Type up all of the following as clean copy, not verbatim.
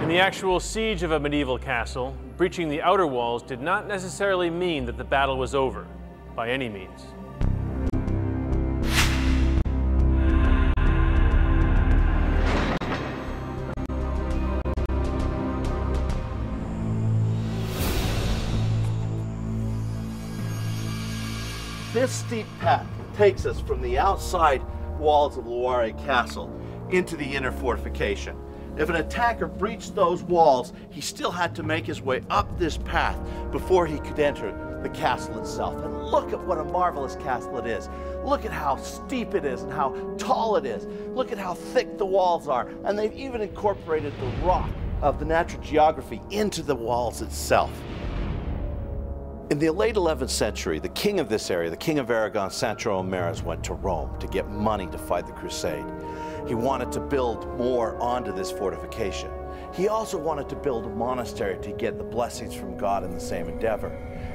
the actual siege of a medieval castle, breaching the outer walls did not necessarily mean that the battle was over, by any means. This steep path takes us from the outside walls of Loarre Castle into the inner fortification. If an attacker breached those walls, he still had to make his way up this path before he could enter the castle itself. And look at what a marvelous castle it is. Look at how steep it is and how tall it is. Look at how thick the walls are. And they've even incorporated the rock of the natural geography into the walls itself. In the late 11th century, the king of this area, the king of Aragon, Sancho Ramirez, went to Rome to get money to fight the crusade. He wanted to build more onto this fortification. He also wanted to build a monastery to get the blessings from God in the same endeavor.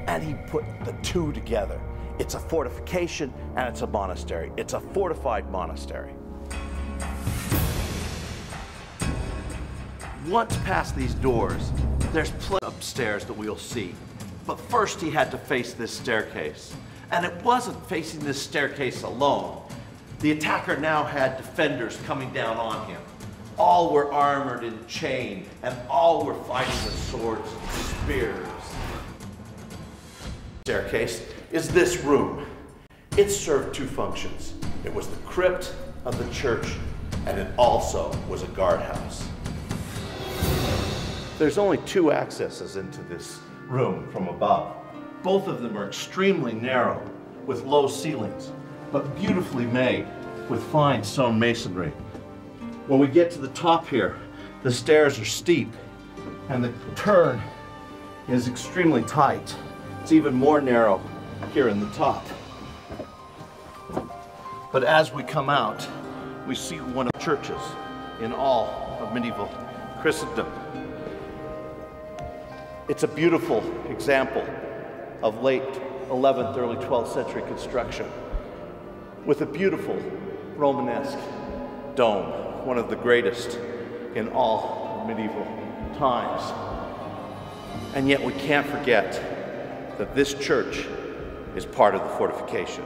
And he put the two together. It's a fortification and it's a monastery. It's a fortified monastery. Once past these doors, there's plenty upstairs that we'll see. But first he had to face this staircase. And it wasn't facing this staircase alone. The attacker now had defenders coming down on him. All were armored and chained, and all were fighting with swords and spears. The staircase is this room. It served two functions. It was the crypt of the church, and it also was a guardhouse. There's only two accesses into this room from above. Both of them are extremely narrow with low ceilings, but beautifully made with fine stone masonry. When we get to the top here, the stairs are steep and the turn is extremely tight. It's even more narrow here in the top. But as we come out, we see one of the churches in all of medieval Christendom. It's a beautiful example of late 11th, early 12th century construction with a beautiful Romanesque dome, one of the greatest in all of medieval times. And yet we can't forget that this church is part of the fortification.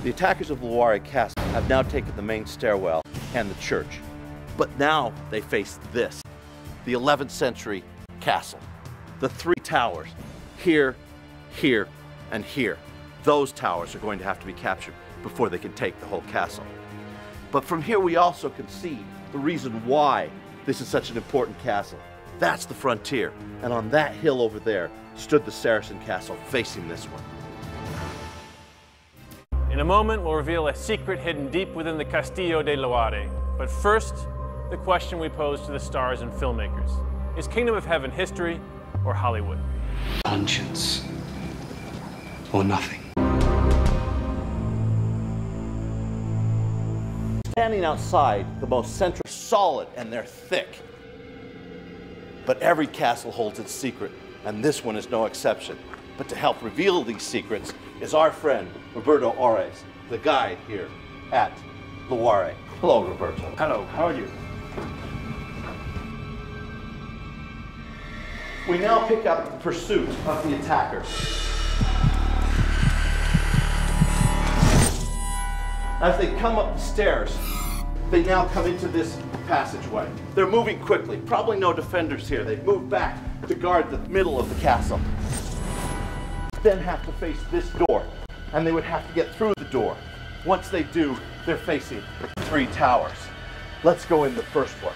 The attackers of Loarre Castle have now taken the main stairwell and the church. But now they face this, the 11th century castle. The three towers, here, here, and here. Those towers are going to have to be captured before they can take the whole castle. But from here we also can see the reason why this is such an important castle. That's the frontier, and on that hill over there stood the Saracen castle facing this one. In a moment, we'll reveal a secret hidden deep within the Castillo de Loarre. But first, the question we pose to the stars and filmmakers. Is Kingdom of Heaven history or Hollywood? Conscience or nothing. Standing outside, the most central, solid, and they're thick. But every castle holds its secret, and this one is no exception. But to help reveal these secrets is our friend, Roberto Ores, the guide here at Loarre. Hello, Roberto. Hello, how are you? We now pick up the pursuit of the attackers. As they come up the stairs, they now come into this passageway. They're moving quickly, probably no defenders here. They've moved back to guard the middle of the castle. Then have to face this door, and they would have to get through the door. Once they do, they're facing three towers. Let's go in the first one.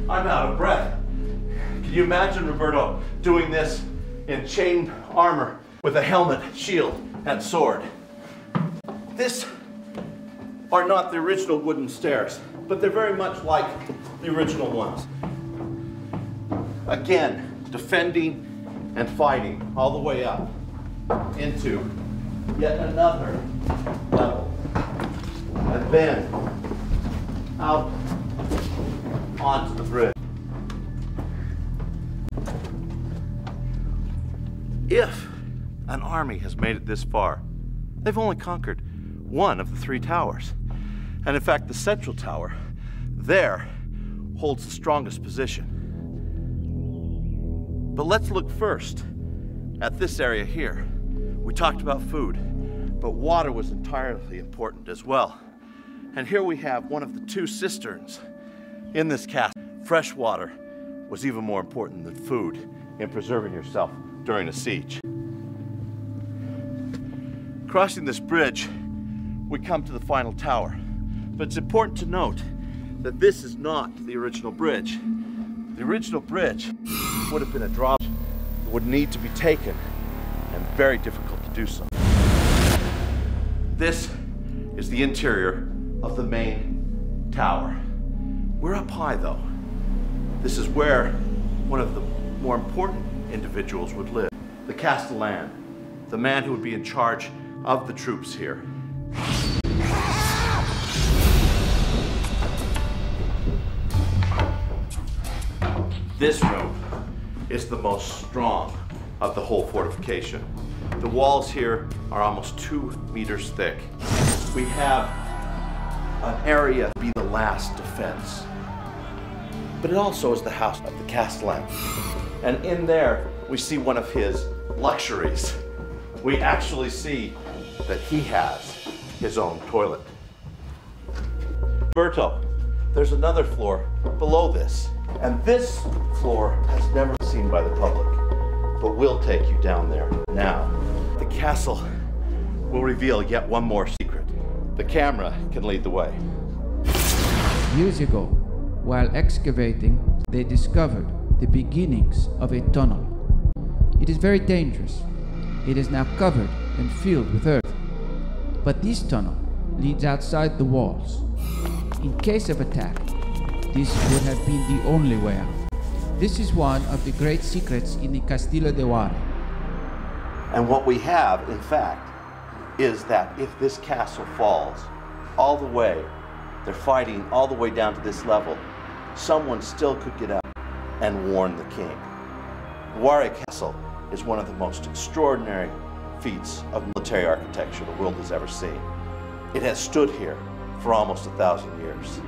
I'm out of breath. Can you imagine, Roberto, doing this in chain armor with a helmet, shield, and sword. This are not the original wooden stairs, but they're very much like the original ones. Again, defending and fighting all the way up into yet another level. And then out onto the bridge. If an army has made it this far, they've only conquered one of the three towers. And in fact, the central tower there holds the strongest position. But let's look first at this area here. We talked about food, but water was entirely important as well. And here we have one of the two cisterns in this castle. Fresh water was even more important than food in preserving yourself during a siege. Crossing this bridge, we come to the final tower. But it's important to note that this is not the original bridge. The original bridge would have been a drawbridge that would need to be taken, and very difficult to do so. This is the interior of the main tower. We're up high though. This is where one of the more important individuals would live. The Castellan, the man who would be in charge of the troops here. This room is the most strong of the whole fortification. The walls here are almost 2 meters thick. We have an area to be the last defense. But it also is the house of the Castellan. And in there, we see one of his luxuries. We actually see that he has his own toilet. Berto, there's another floor below this. And this floor has never been seen by the public, but we'll take you down there now. The castle will reveal yet one more secret. The camera can lead the way. Years ago, while excavating, they discovered the beginnings of a tunnel. It is very dangerous. It is now covered and filled with earth. But this tunnel leads outside the walls. In case of attack, this would have been the only way out. This is one of the great secrets in the Castillo de Loarre. And what we have, in fact, is that if this castle falls all the way, they're fighting all the way down to this level, someone still could get out and warn the king. Loarre Castle is one of the most extraordinary feats of military architecture the world has ever seen. It has stood here for almost 1,000 years.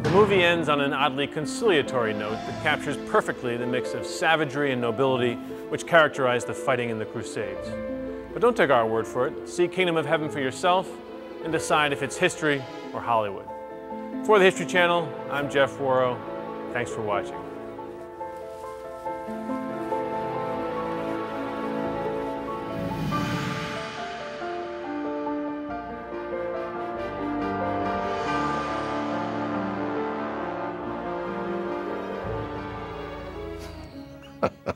The movie ends on an oddly conciliatory note that captures perfectly the mix of savagery and nobility which characterized the fighting in the Crusades. But don't take our word for it. See Kingdom of Heaven for yourself and decide if it's history or Hollywood. For the History Channel, I'm Jeff Warrow. Thanks for watching. Ha ha.